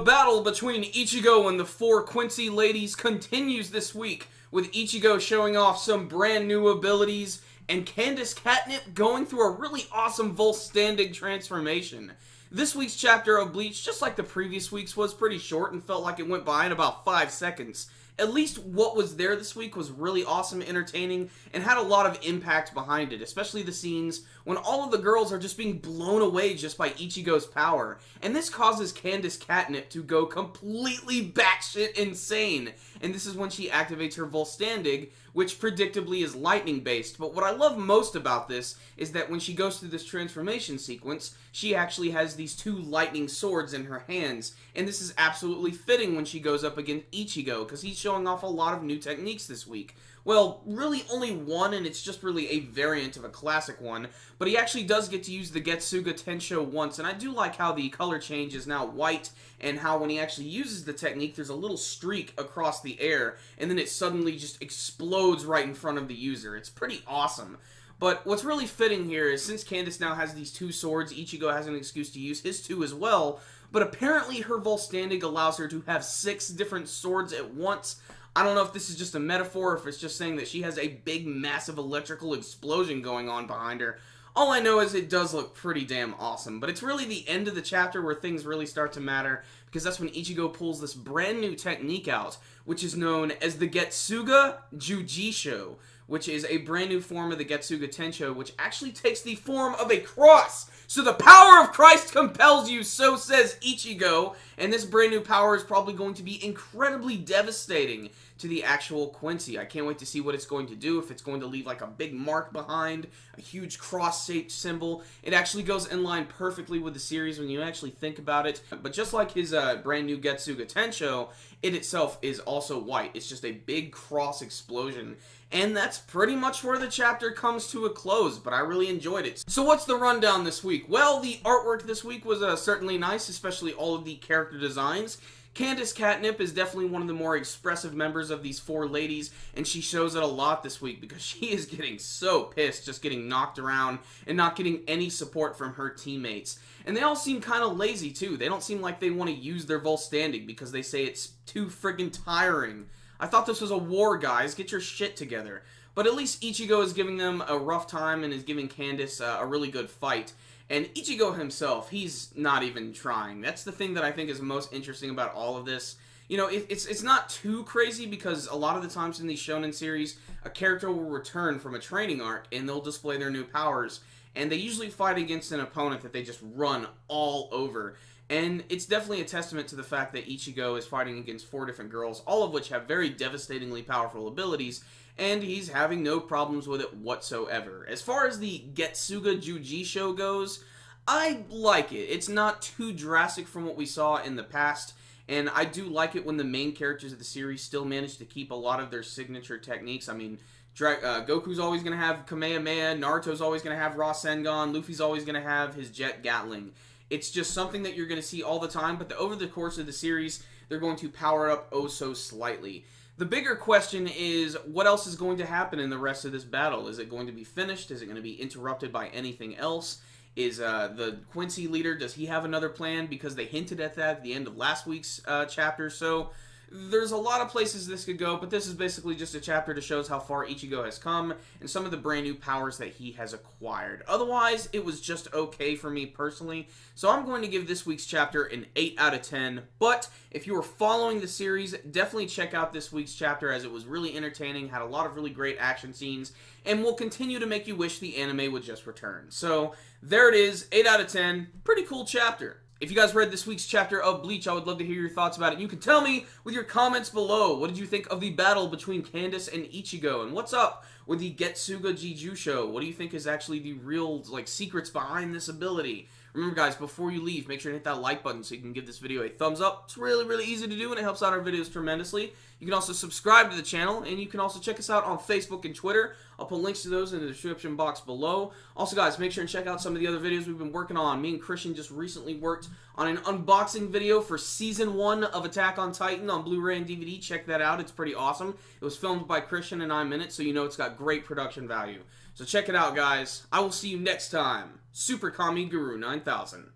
battle between Ichigo and the four Quincy ladies continues this week, with Ichigo showing off some brand new abilities, and Candace Catnip going through a really awesome Volstandig transformation. This week's chapter of Bleach, just like the previous weeks, was pretty short and felt like it went by in about 5 seconds. At least what was there this week was really awesome, entertaining, and had a lot of impact behind it, especially the scenes when all of the girls are just being blown away just by Ichigo's power. And this causes Candace Catnip to go completely batshit insane. And this is when she activates her Volstandig, which predictably is lightning-based. But what I love most about this is that when she goes through this transformation sequence, she actually has these 2 lightning swords in her hands. And this is absolutely fitting when she goes up against Ichigo, because he's showing off a lot of new techniques this week. Well, really only one, and it's just really a variant of a classic one, but he actually does get to use the Getsuga Tensho once, and I do like how the color change is now white, and how when he actually uses the technique, there's a little streak across the air, and then it suddenly just explodes right in front of the user. It's pretty awesome. But what's really fitting here is, since Candace now has these 2 swords, Ichigo has an excuse to use his 2 as well, but apparently her Volstandig allows her to have 6 different swords at once. I don't know if this is just a metaphor, or if it's just saying that she has a big, massive electrical explosion going on behind her. All I know is it does look pretty damn awesome, but it's really the end of the chapter where things really start to matter, because that's when Ichigo pulls this brand new technique out, which is known as the Getsuga Jujishou, which is a brand new form of the Getsuga Tensho, which actually takes the form of a cross. So the power of Christ compels you, so says Ichigo, and this brand new power is probably going to be incredibly devastating to the actual Quincy. I can't wait to see what it's going to do, if it's going to leave like a big mark behind, a huge cross-shaped symbol. It actually goes in line perfectly with the series when you actually think about it. But just like his brand new Getsuga Tensho, it itself is also white. It's just a big cross explosion. And that's pretty much where the chapter comes to a close, but I really enjoyed it. So what's the rundown this week? Well, the artwork this week was certainly nice, especially all of the character designs. Candace Catnip is definitely one of the more expressive members of these 4 ladies, and she shows it a lot this week because she is getting so pissed just getting knocked around and not getting any support from her teammates. And they all seem kind of lazy too. They don't seem like they want to use their Volstandig because they say it's too friggin' tiring. I thought this was a war, guys. Get your shit together. But at least Ichigo is giving them a rough time and is giving Candace a really good fight. And Ichigo himself, he's not even trying. That's the thing that I think is most interesting about all of this. You know, it's not too crazy because a lot of the times in these shonen series, a character will return from a training arc and they'll display their new powers. And they usually fight against an opponent that they just run all over. And it's definitely a testament to the fact that Ichigo is fighting against 4 different girls, all of which have very devastatingly powerful abilities, and he's having no problems with it whatsoever. As far as the Getsuga Jujishou goes, I like it. It's not too drastic from what we saw in the past, and I do like it when the main characters of the series still manage to keep a lot of their signature techniques. I mean, Goku's always going to have Kamehameha, Naruto's always going to have Rasengan, Luffy's always going to have his Jet Gatling. It's just something that you're going to see all the time, but over the course of the series, they're going to power up oh so slightly. The bigger question is, what else is going to happen in the rest of this battle? Is it going to be finished? Is it going to be interrupted by anything else? Is the Quincy leader, does he have another plan? Because they hinted at that at the end of last week's chapter, so there's a lot of places this could go, but this is basically just a chapter to show us how far Ichigo has come and some of the brand new powers that he has acquired. Otherwise, it was just okay for me personally, so I'm going to give this week's chapter an 8 out of 10, but if you were following the series, definitely check out this week's chapter as it was really entertaining, had a lot of really great action scenes, and will continue to make you wish the anime would just return. So, there it is, 8 out of 10, pretty cool chapter. If you guys read this week's chapter of Bleach, I would love to hear your thoughts about it. You can tell me with your comments below. What did you think of the battle between Candace and Ichigo? And what's up with the Getsuga Jujishou? What do you think is actually the real, secrets behind this ability? Remember, guys, before you leave, make sure to hit that like button so you can give this video a thumbs up. It's really, really easy to do, and it helps out our videos tremendously. You can also subscribe to the channel, and you can also check us out on Facebook and Twitter. I'll put links to those in the description box below. Also, guys, make sure and check out some of the other videos we've been working on. Me and Christian just recently worked on an unboxing video for Season 1 of Attack on Titan on Blu-ray and DVD. Check that out. It's pretty awesome. It was filmed by Christian and I'm in it, so you know it's got great production value. So check it out, guys. I will see you next time. Super Kami Guru 9000.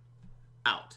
Out.